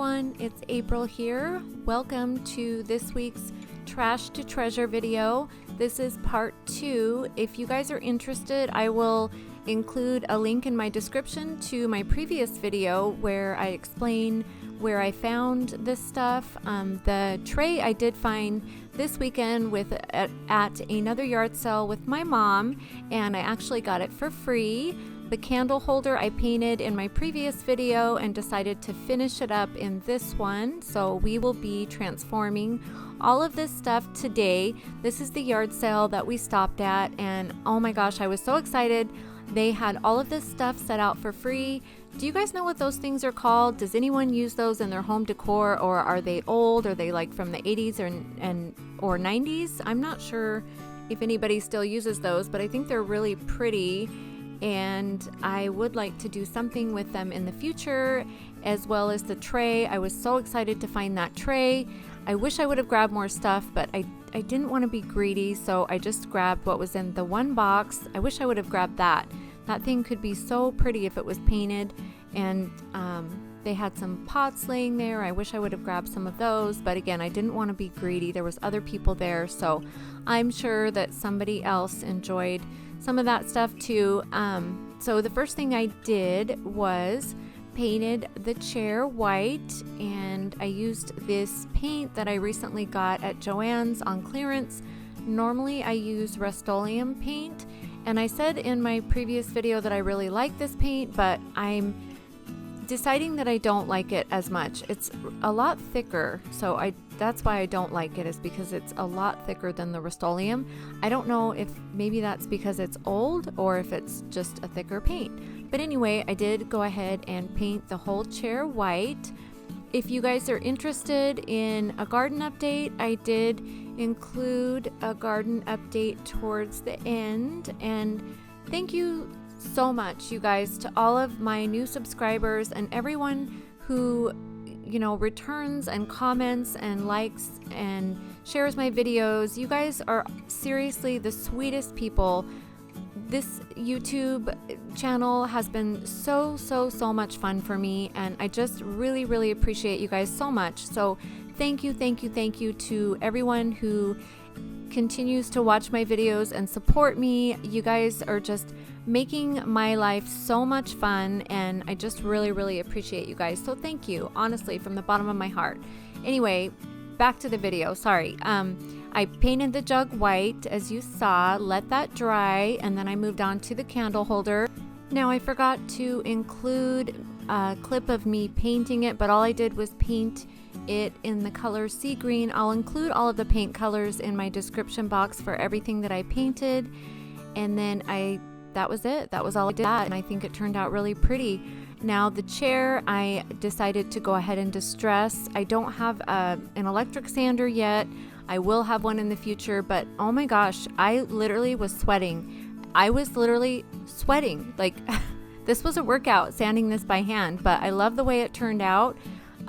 everyone, it's April here. Welcome to this week's Trash to Treasure video. This is part 2. If you guys are interested, I will include a link in my description to my previous video where I explain where I found this stuff. The tray I did find this weekend at another yard sale with my mom, and I actually got it for free. The candle holder I painted in my previous video and decided to finish it up in this one. So we will be transforming all of this stuff today. This is the yard sale that we stopped at, and oh my gosh, I was so excited. They had all of this stuff set out for free. Do you guys know what those things are called? Does anyone use those in their home decor, or are they old? Are they like from the 80s or 90s? I'm not sure if anybody still uses those, but I think they're really pretty. And I would like to do something with them in the future, as well as the tray. I was so excited to find that tray. I wish I would have grabbed more stuff, but I didn't want to be greedy, so I just grabbed what was in the one box. I wish I would have grabbed that. That thing could be so pretty if it was painted, and they had some pots laying there. I wish I would have grabbed some of those, but again, I didn't want to be greedy. There was other people there, so I'm sure that somebody else enjoyed some of that stuff too. So the first thing I did was painted the chair white, and I used this paint that I recently got at Joann's on clearance. Normally I use Rust-Oleum paint, and I said in my previous video that I really like this paint, but I'm deciding that I don't like it as much. It's a lot thicker, so that's why I don't like it, is because it's a lot thicker than the Rust-Oleum. I don't know if maybe that's because it's old or if it's just a thicker paint. But anyway, I did go ahead and paint the whole chair white. If you guys are interested in a garden update, I did include a garden update towards the end. And thank you so much, you guys, to all of my new subscribers and everyone who returns and comments and likes and shares my videos. You guys are seriously the sweetest people. This YouTube channel has been so much fun for me, and I just really appreciate you guys so much. So thank you to everyone who continues to watch my videos and support me. You guys are just making my life so much fun, and I just really appreciate you guys. So thank you, honestly, from the bottom of my heart. Anyway, back to the video. Sorry. I painted the jug white, as you saw, let that dry, and then I moved on to the candle holder. Now, I forgot to include a clip of me painting it, but all I did was paint it in the color sea green. I'll include all of the paint colors in my description box for everything that I painted. And then that was it. That was all I did, and I think it turned out really pretty. Now the chair, I decided to go ahead and distress. I don't have an electric sander yet. I will have one in the future, but oh my gosh, I literally was sweating. I was literally sweating. Like, this was a workout, sanding this by hand, but I love the way it turned out.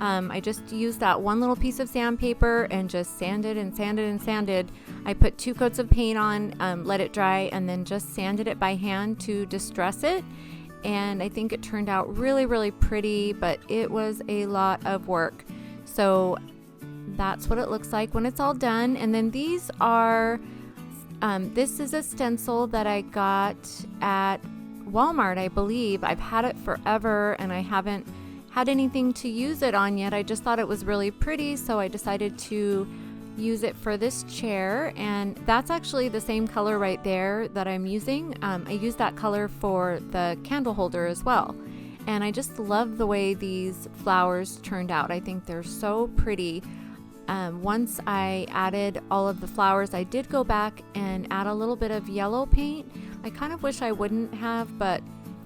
I just used that one little piece of sandpaper and just sanded and sanded and sanded. I put 2 coats of paint on, let it dry, and then just sanded it by hand to distress it. And I think it turned out really pretty, but it was a lot of work. So that's what it looks like when it's all done. And then these are, this is a stencil that I got at Walmart, I believe. I've had it forever, and I haven't had anything to use it on yet. I just thought it was really pretty, so I decided to use it for this chair, and that's actually the same color right there that I'm using. I use that color for the candle holder as well, and I just love the way these flowers turned out. I think they're so pretty. Once I added all of the flowers, I did go back and add a little bit of yellow paint. I kind of wish I wouldn't have, but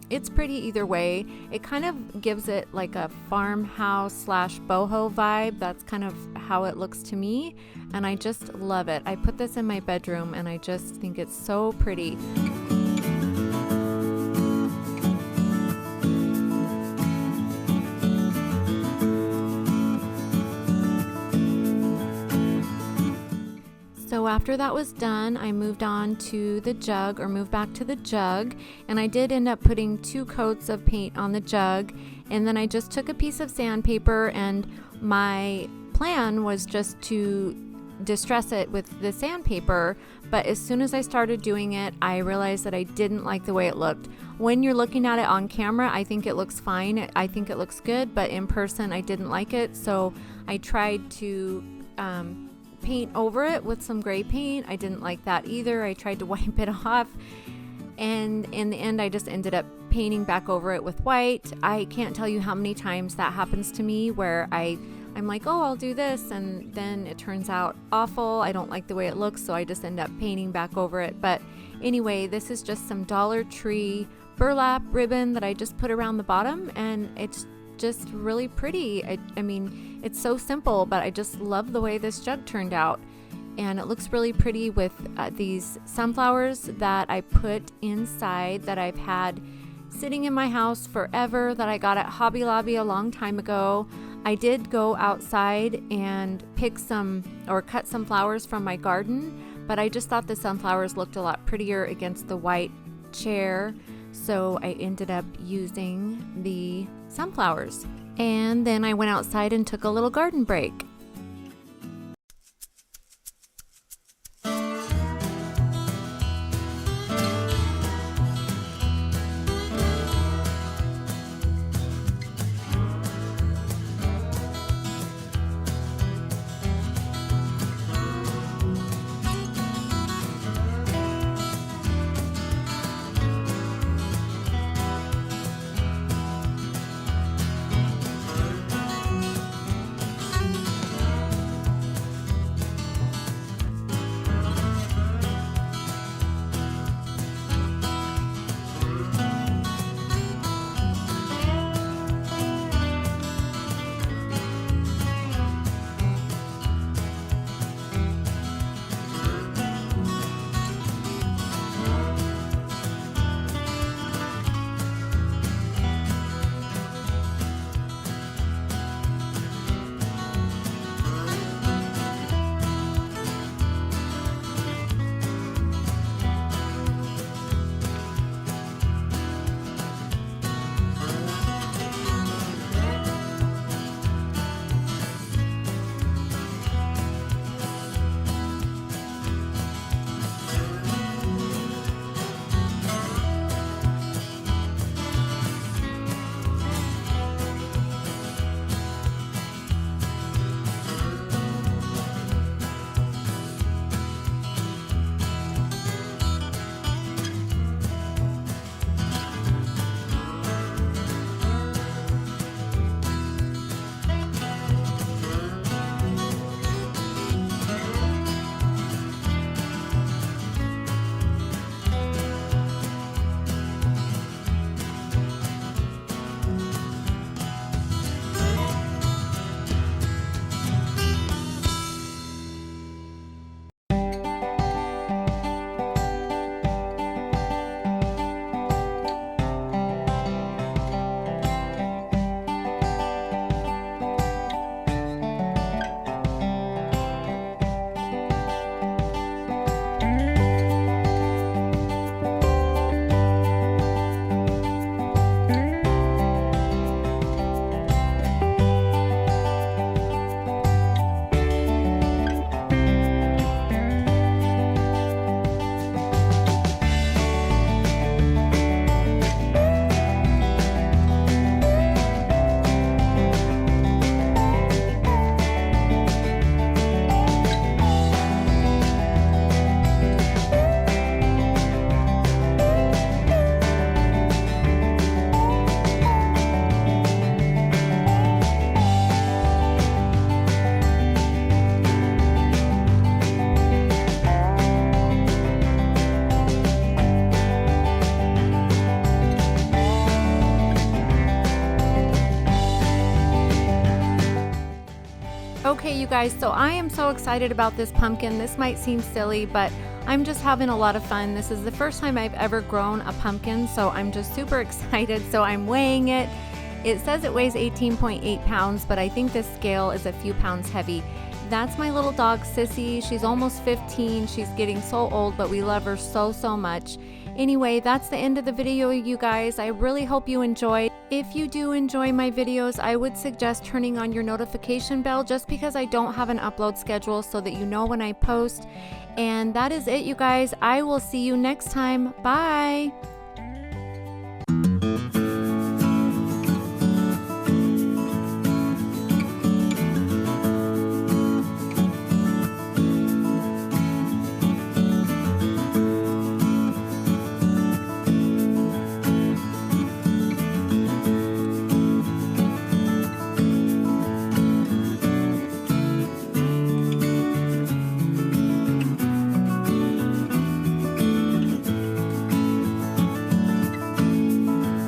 it's pretty either way. It kind of gives it like a farmhouse / boho vibe. That's kind of how it looks to me, and I just love it. I put this in my bedroom, and I just think it's so pretty. So So after that was done, I moved on to the jug, or moved back to the jug, and I did end up putting 2 coats of paint on the jug, and then I just took a piece of sandpaper, and my plan was just to distress it with the sandpaper, but as soon as I started doing it, I realized that I didn't like the way it looked. When you're looking at it on camera, I think it looks fine. I think it looks good, but in person, I didn't like it, so I tried to paint over it with some gray paint. I didn't like that either. I tried to wipe it off, and in the end I just ended up painting back over it with white. I can't tell you how many times that happens to me where I'm like, oh, I'll do this, and then it turns out awful. I don't like the way it looks, so I just end up painting back over it. But anyway, this is just some Dollar Tree burlap ribbon that I just put around the bottom, and it's just really pretty. I mean, it's so simple, but I just love the way this jug turned out. And it looks really pretty with these sunflowers that I put inside, that I've had sitting in my house forever, that I got at Hobby Lobby a long time ago. I did go outside and pick some, or cut some flowers from my garden, but I just thought the sunflowers looked a lot prettier against the white chair, so I ended up using the sunflowers. And then I went outside and took a little garden break. Okay, you guys, so I am so excited about this pumpkin. This might seem silly, but I'm just having a lot of fun. This is the first time I've ever grown a pumpkin, so I'm just super excited. So I'm weighing it. It says it weighs 18.8 pounds, but I think this scale is a few pounds heavy. that's my little dog Sissy. She's almost 15. She's getting so old, but we love her so much. Anyway, that's the end of the video, you guys. I really hope you enjoyed. If you do enjoy my videos, I would suggest turning on your notification bell, just because I don't have an upload schedule, so that you know when I post. And that is it, you guys. I will see you next time. Bye.